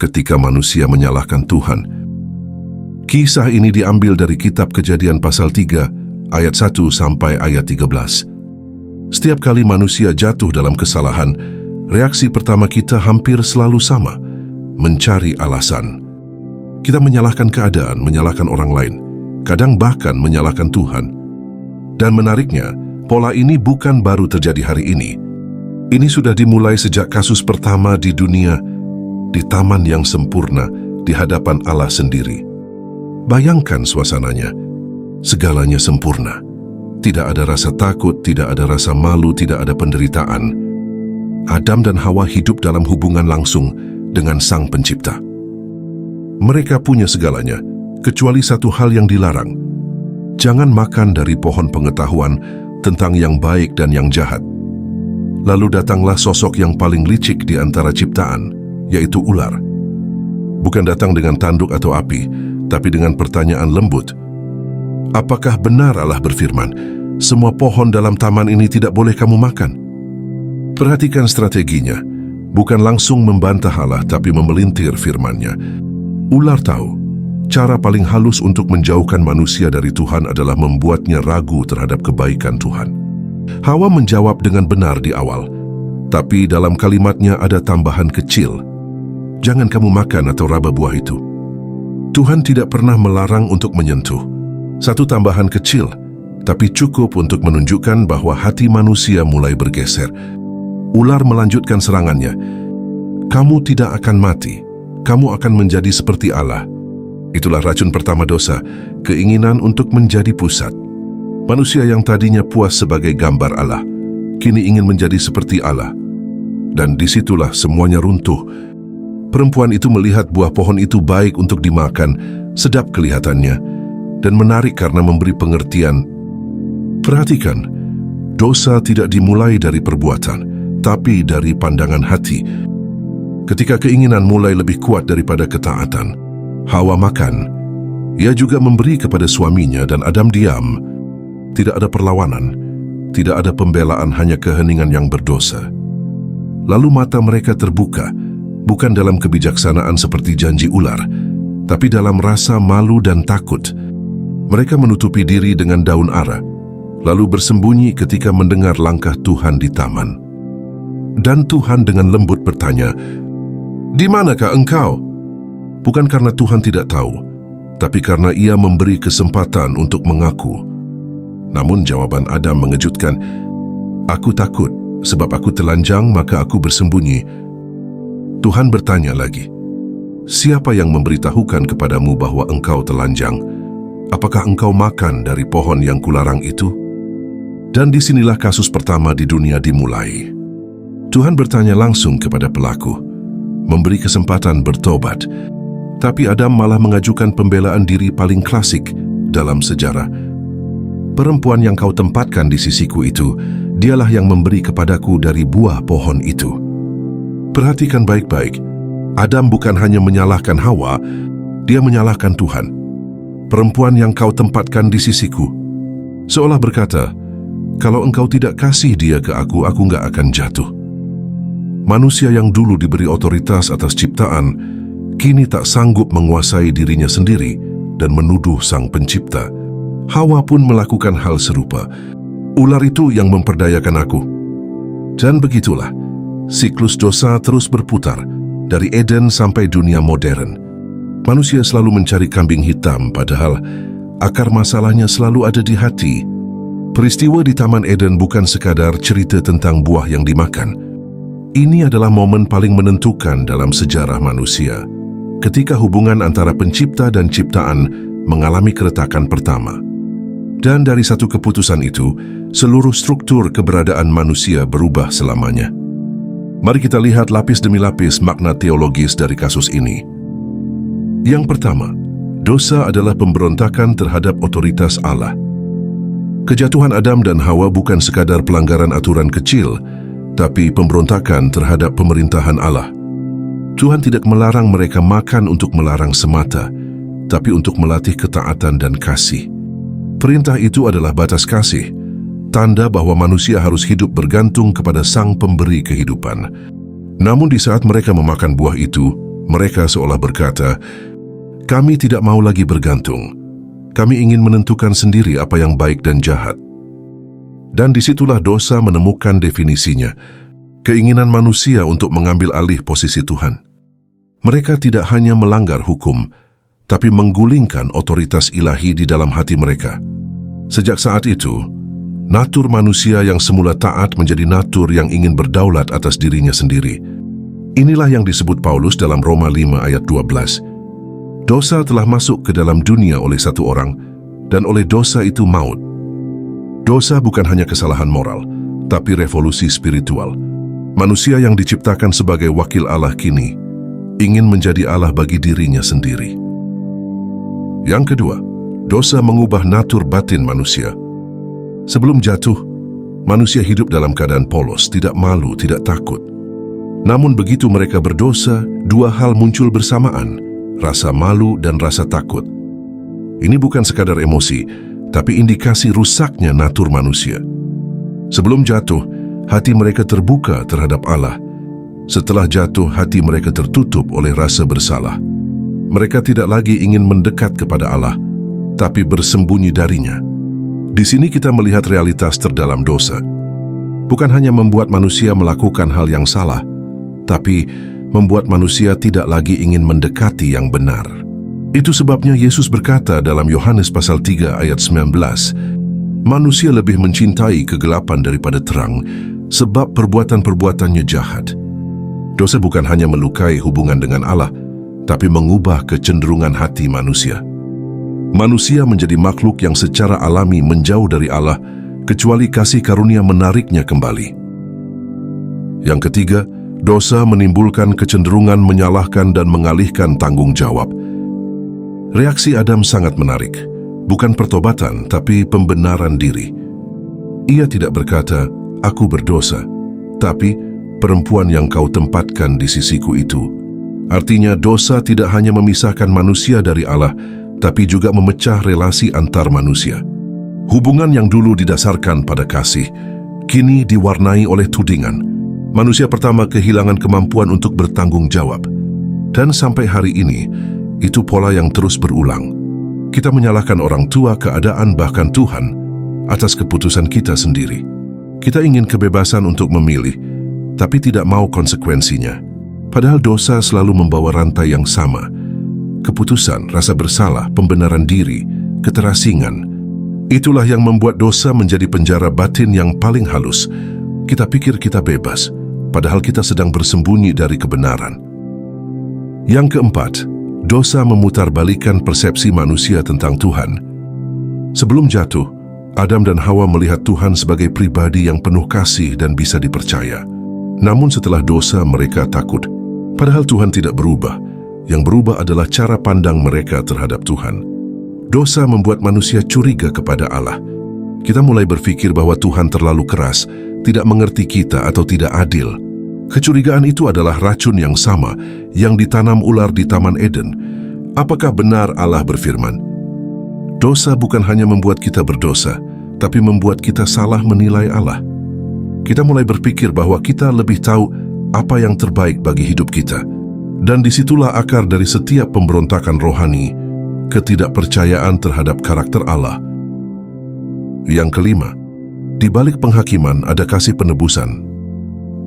ketika manusia menyalahkan Tuhan. Kisah ini diambil dari kitab Kejadian pasal 3, ayat 1 sampai ayat 13. Setiap kali manusia jatuh dalam kesalahan, reaksi pertama kita hampir selalu sama, mencari alasan. Kita menyalahkan keadaan, menyalahkan orang lain, kadang bahkan menyalahkan Tuhan. Dan menariknya, pola ini bukan baru terjadi hari ini. Ini sudah dimulai sejak kasus pertama di dunia, di taman yang sempurna, di hadapan Allah sendiri. Bayangkan suasananya, segalanya sempurna. Tidak ada rasa takut, tidak ada rasa malu, tidak ada penderitaan. Adam dan Hawa hidup dalam hubungan langsung dengan Sang Pencipta. Mereka punya segalanya, kecuali satu hal yang dilarang. Jangan makan dari pohon pengetahuan tentang yang baik dan yang jahat. Lalu datanglah sosok yang paling licik di antara ciptaan, yaitu ular. Bukan datang dengan tanduk atau api, tapi dengan pertanyaan lembut. Apakah benar Allah berfirman, semua pohon dalam taman ini tidak boleh kamu makan? Perhatikan strateginya, bukan langsung membantah Allah, tapi memelintir firman-Nya. Ular tahu, cara paling halus untuk menjauhkan manusia dari Tuhan adalah membuatnya ragu terhadap kebaikan Tuhan. Hawa menjawab dengan benar di awal, tapi dalam kalimatnya ada tambahan kecil. Jangan kamu makan atau raba buah itu. Tuhan tidak pernah melarang untuk menyentuh. Satu tambahan kecil, tapi cukup untuk menunjukkan bahwa hati manusia mulai bergeser. Ular melanjutkan serangannya. Kamu tidak akan mati. Kamu akan menjadi seperti Allah. Itulah racun pertama dosa, keinginan untuk menjadi pusat. Manusia yang tadinya puas sebagai gambar Allah, kini ingin menjadi seperti Allah. Dan disitulah semuanya runtuh. Perempuan itu melihat buah pohon itu baik untuk dimakan, sedap kelihatannya, dan menarik karena memberi pengertian. Perhatikan, dosa tidak dimulai dari perbuatan, tapi dari pandangan hati. Ketika keinginan mulai lebih kuat daripada ketaatan, Hawa makan. Ia juga memberi kepada suaminya dan Adam diam. Tidak ada perlawanan, tidak ada pembelaan, hanya keheningan yang berdosa. Lalu mata mereka terbuka, bukan dalam kebijaksanaan seperti janji ular, tapi dalam rasa malu dan takut. Mereka menutupi diri dengan daun ara, lalu bersembunyi ketika mendengar langkah Tuhan di taman. Dan Tuhan dengan lembut bertanya, "Di manakah engkau?" Bukan karena Tuhan tidak tahu, tapi karena Ia memberi kesempatan untuk mengaku. Namun jawaban Adam mengejutkan, "Aku takut, sebab aku telanjang maka aku bersembunyi." Tuhan bertanya lagi, "Siapa yang memberitahukan kepadamu bahwa engkau telanjang? Apakah engkau makan dari pohon yang kularang itu?" Dan disinilah kasus pertama di dunia dimulai. Tuhan bertanya langsung kepada pelaku, memberi kesempatan bertobat. Tapi Adam malah mengajukan pembelaan diri paling klasik dalam sejarah. "Perempuan yang kau tempatkan di sisiku itu, dialah yang memberi kepadaku dari buah pohon itu." Perhatikan baik-baik, Adam bukan hanya menyalahkan Hawa, dia menyalahkan Tuhan. "Perempuan yang kau tempatkan di sisiku," seolah berkata, "Kalau engkau tidak kasih dia ke aku nggak akan jatuh." Manusia yang dulu diberi otoritas atas ciptaan, kini tak sanggup menguasai dirinya sendiri dan menuduh Sang Pencipta. Hawa pun melakukan hal serupa. "Ular itu yang memperdayakan aku." Dan begitulah, siklus dosa terus berputar, dari Eden sampai dunia modern. Manusia selalu mencari kambing hitam, padahal akar masalahnya selalu ada di hati. Peristiwa di Taman Eden bukan sekadar cerita tentang buah yang dimakan. Ini adalah momen paling menentukan dalam sejarah manusia, ketika hubungan antara pencipta dan ciptaan mengalami keretakan pertama. Dan dari satu keputusan itu, seluruh struktur keberadaan manusia berubah selamanya. Mari kita lihat lapis demi lapis makna teologis dari kasus ini. Yang pertama, dosa adalah pemberontakan terhadap otoritas Allah. Kejatuhan Adam dan Hawa bukan sekadar pelanggaran aturan kecil, tapi pemberontakan terhadap pemerintahan Allah. Tuhan tidak melarang mereka makan untuk melarang semata, tapi untuk melatih ketaatan dan kasih. Perintah itu adalah batas kasih, tanda bahwa manusia harus hidup bergantung kepada Sang Pemberi kehidupan. Namun di saat mereka memakan buah itu, Mereka seolah berkata, "Kami tidak mau lagi bergantung. Kami ingin menentukan sendiri apa yang baik dan jahat." Dan disitulah dosa menemukan definisinya, keinginan manusia untuk mengambil alih posisi Tuhan. Mereka tidak hanya melanggar hukum, tapi menggulingkan otoritas ilahi di dalam hati mereka. Sejak saat itu, natur manusia yang semula taat menjadi natur yang ingin berdaulat atas dirinya sendiri. Inilah yang disebut Paulus dalam Roma 5 ayat 12. Dosa telah masuk ke dalam dunia oleh satu orang, dan oleh dosa itu maut. Dosa bukan hanya kesalahan moral, tapi revolusi spiritual. Manusia yang diciptakan sebagai wakil Allah kini ingin menjadi Allah bagi dirinya sendiri. Yang kedua, dosa mengubah natur batin manusia. Sebelum jatuh, manusia hidup dalam keadaan polos, tidak malu, tidak takut. Namun begitu mereka berdosa, dua hal muncul bersamaan, rasa malu dan rasa takut. Ini bukan sekadar emosi, tapi indikasi rusaknya natur manusia. Sebelum jatuh, hati mereka terbuka terhadap Allah. Setelah jatuh, hati mereka tertutup oleh rasa bersalah. Mereka tidak lagi ingin mendekat kepada Allah, tapi bersembunyi darinya. Di sini kita melihat realitas terdalam dosa. Bukan hanya membuat manusia melakukan hal yang salah, tapi membuat manusia tidak lagi ingin mendekati yang benar. Itu sebabnya Yesus berkata dalam Yohanes pasal 3 ayat 19, "Manusia lebih mencintai kegelapan daripada terang, sebab perbuatan-perbuatannya jahat." Dosa bukan hanya melukai hubungan dengan Allah, tapi mengubah kecenderungan hati manusia. Manusia menjadi makhluk yang secara alami menjauh dari Allah, kecuali kasih karunia menariknya kembali. Yang ketiga, dosa menimbulkan kecenderungan menyalahkan dan mengalihkan tanggung jawab. Reaksi Adam sangat menarik. Bukan pertobatan, tapi pembenaran diri. Ia tidak berkata, "Aku berdosa," tapi, "Perempuan yang kau tempatkan di sisiku itu." Artinya, dosa tidak hanya memisahkan manusia dari Allah, tapi juga memecah relasi antar manusia. Hubungan yang dulu didasarkan pada kasih, kini diwarnai oleh tudingan. Manusia pertama kehilangan kemampuan untuk bertanggung jawab. Dan sampai hari ini, itu pola yang terus berulang. Kita menyalahkan orang tua, keadaan, bahkan Tuhan atas keputusan kita sendiri. Kita ingin kebebasan untuk memilih, tapi tidak mau konsekuensinya. Padahal dosa selalu membawa rantai yang sama. Keputusan, rasa bersalah, pembenaran diri, keterasingan. Itulah yang membuat dosa menjadi penjara batin yang paling halus. Kita pikir kita bebas, padahal kita sedang bersembunyi dari kebenaran. Yang keempat, dosa memutarbalikkan persepsi manusia tentang Tuhan. Sebelum jatuh, Adam dan Hawa melihat Tuhan sebagai pribadi yang penuh kasih dan bisa dipercaya. Namun setelah dosa mereka takut. Padahal Tuhan tidak berubah. Yang berubah adalah cara pandang mereka terhadap Tuhan. Dosa membuat manusia curiga kepada Allah. Kita mulai berpikir bahwa Tuhan terlalu keras, tidak mengerti kita atau tidak adil. Kecurigaan itu adalah racun yang sama yang ditanam ular di Taman Eden. Apakah benar Allah berfirman? Dosa bukan hanya membuat kita berdosa, tapi membuat kita salah menilai Allah. Kita mulai berpikir bahwa kita lebih tahu apa yang terbaik bagi hidup kita. Dan disitulah akar dari setiap pemberontakan rohani, ketidakpercayaan terhadap karakter Allah. Yang kelima, di balik penghakiman ada kasih penebusan.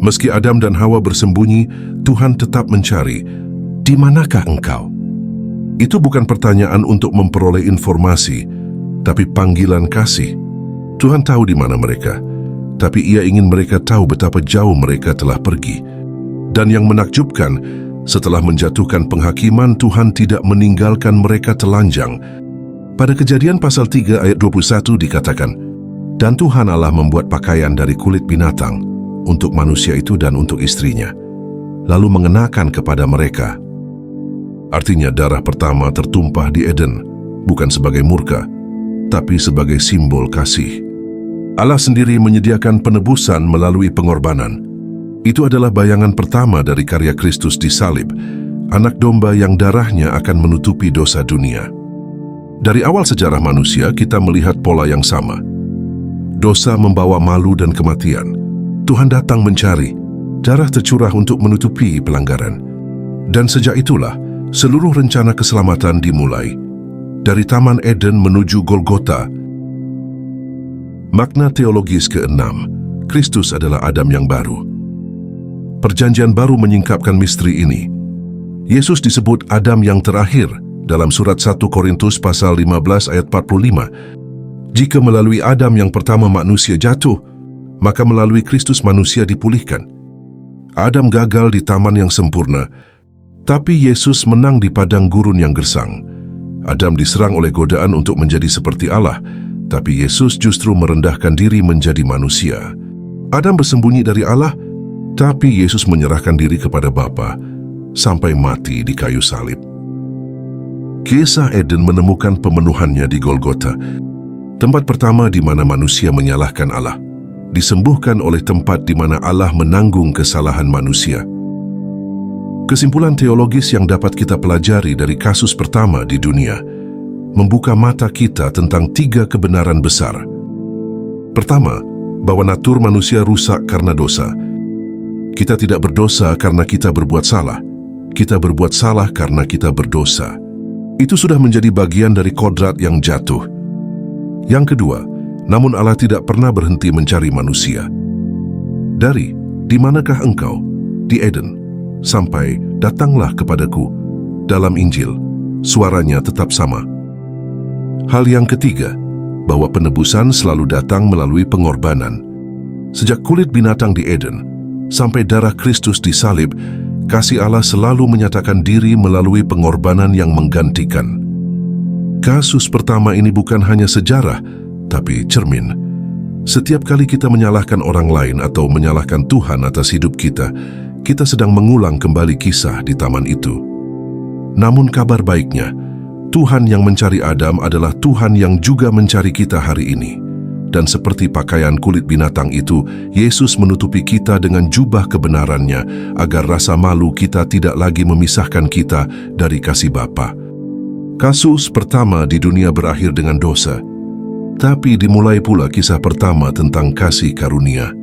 Meski Adam dan Hawa bersembunyi, Tuhan tetap mencari, "Di manakah engkau?" Itu bukan pertanyaan untuk memperoleh informasi, tapi panggilan kasih. Tuhan tahu di mana mereka, tapi Ia ingin mereka tahu betapa jauh mereka telah pergi. Dan yang menakjubkan, setelah menjatuhkan penghakiman, Tuhan tidak meninggalkan mereka telanjang. Pada Kejadian pasal 3 ayat 21 dikatakan, "Dan Tuhan Allah membuat pakaian dari kulit binatang untuk manusia itu dan untuk istrinya, lalu mengenakan kepada mereka." Artinya darah pertama tertumpah di Eden, bukan sebagai murka, tapi sebagai simbol kasih. Allah sendiri menyediakan penebusan melalui pengorbanan. Itu adalah bayangan pertama dari karya Kristus di salib, anak domba yang darahnya akan menutupi dosa dunia. Dari awal sejarah manusia, kita melihat pola yang sama. Dosa membawa malu dan kematian. Tuhan datang mencari. Darah tercurah untuk menutupi pelanggaran. Dan sejak itulah, seluruh rencana keselamatan dimulai. Dari Taman Eden menuju Golgota. Makna teologis keenam, Kristus adalah Adam yang baru. Perjanjian baru menyingkapkan misteri ini. Yesus disebut Adam yang terakhir dalam surat 1 Korintus pasal 15 ayat 45. Jika melalui Adam yang pertama manusia jatuh, maka melalui Kristus manusia dipulihkan. Adam gagal di taman yang sempurna, tapi Yesus menang di padang gurun yang gersang. Adam diserang oleh godaan untuk menjadi seperti Allah, tapi Yesus justru merendahkan diri menjadi manusia. Adam bersembunyi dari Allah, tapi Yesus menyerahkan diri kepada Bapa sampai mati di kayu salib. Kisah Eden menemukan pemenuhannya di Golgota, tempat pertama di mana manusia menyalahkan Allah, disembuhkan oleh tempat di mana Allah menanggung kesalahan manusia. Kesimpulan teologis yang dapat kita pelajari dari kasus pertama di dunia membuka mata kita tentang 3 kebenaran besar. Pertama, bahwa natur manusia rusak karena dosa. Kita tidak berdosa karena kita berbuat salah. Kita berbuat salah karena kita berdosa. Itu sudah menjadi bagian dari kodrat yang jatuh. Yang kedua, namun Allah tidak pernah berhenti mencari manusia. Dari, di manakah engkau? Di Eden. Sampai, datanglah kepadaku. Dalam Injil, suaranya tetap sama. Hal yang ketiga, bahwa penebusan selalu datang melalui pengorbanan. Sejak kulit binatang di Eden, sampai darah Kristus di salib, kasih Allah selalu menyatakan diri melalui pengorbanan yang menggantikan. Kasus pertama ini bukan hanya sejarah, tapi cermin. Setiap kali kita menyalahkan orang lain atau menyalahkan Tuhan atas hidup kita sedang mengulang kembali kisah di taman itu. Namun kabar baiknya, Tuhan yang mencari Adam adalah Tuhan yang juga mencari kita hari ini. Dan seperti pakaian kulit binatang itu, Yesus menutupi kita dengan jubah kebenarannya agar rasa malu kita tidak lagi memisahkan kita dari kasih Bapa. Kasus pertama di dunia berakhir dengan dosa, tapi dimulai pula kisah pertama tentang kasih karunia.